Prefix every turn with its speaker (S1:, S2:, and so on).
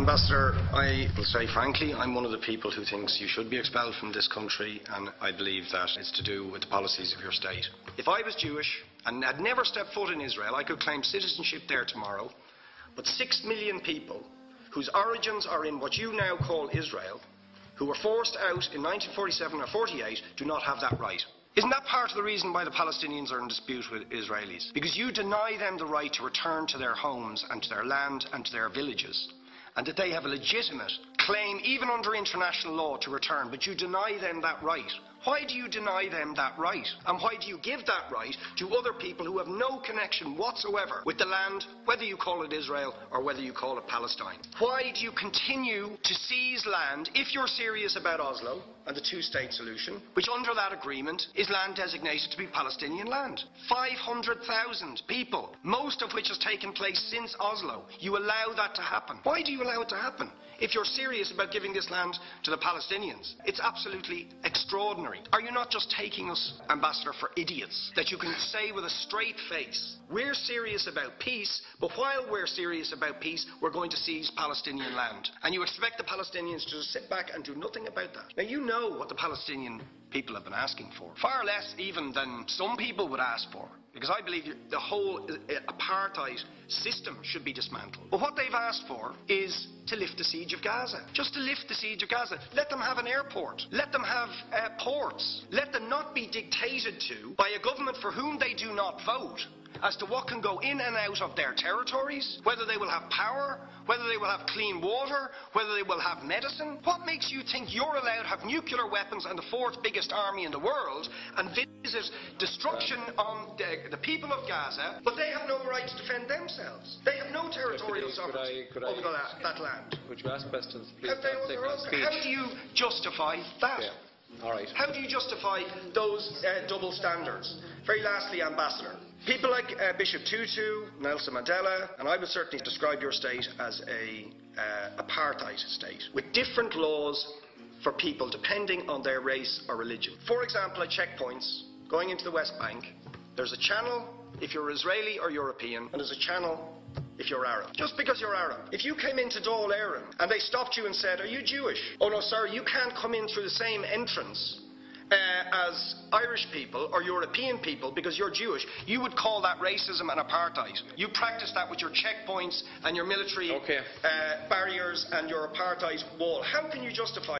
S1: Ambassador, I will say frankly, I'm one of the people who thinks you should be expelled from this country, and I believe that it's to do with the policies of your state. If I was Jewish and had never stepped foot in Israel, I could claim citizenship there tomorrow, but 6 million people whose origins are in what you now call Israel, who were forced out in 1947 or 48, do not have that right. Isn't that part of the reason why the Palestinians are in dispute with Israelis? Because you deny them the right to return to their homes and to their land and to their villages, and that they have a legitimate claim, even under international law, to return, but you deny them that right. Why do you deny them that right? And why do you give that right to other people who have no connection whatsoever with the land, whether you call it Israel or whether you call it Palestine? Why do you continue to seize land, if you're serious about Oslo and the two-state solution, which under that agreement is land designated to be Palestinian land? 500,000 people, most of which has taken place since Oslo. You allow that to happen. Why do you allow it to happen? If you're serious about giving this land to the Palestinians, it's absolutely extraordinary. Are you not just taking us, Ambassador, for idiots? That you can say with a straight face, we're serious about peace, but while we're serious about peace, we're going to seize Palestinian land. And you expect the Palestinians to just sit back and do nothing about that. Now, you know what the Palestinian people have been asking for. Far less even than some people would ask for. Because I believe the whole apartheid system should be dismantled. But what they've asked for is to lift the siege of Gaza. Just to lift the siege of Gaza. Let them have an airport. Let them have ports. Let them not be dictated to by a government for whom they do not vote as to what can go in and out of their territories, whether they will have power, whether they will have clean water, whether they will have medicine. What makes you think you're allowed to have nuclear weapons and the fourth biggest army in the world and visit destruction on the people of Gaza, but they have no right to defend themselves? They have no territorial sovereignty over that land.
S2: Would you ask questions, please?
S1: How do you justify that?
S2: Yeah. All right.
S1: How do you justify those double standards? Very lastly, Ambassador, people like Bishop Tutu, Nelson Mandela, and I would certainly describe your state as a apartheid state, with different laws for people depending on their race or religion. For example, at checkpoints going into the West Bank, there's a channel if you're Israeli or European, and there's a channel if you're Arab. Just because you're Arab. If you came into Dáil Éireann and they stopped you and said, "Are you Jewish?" "Oh no, sir, you can't come in through the same entrance as Irish people or European people because you're Jewish," you would call that racism and apartheid. You practice that with your checkpoints and your military barriers and your apartheid wall. How can you justify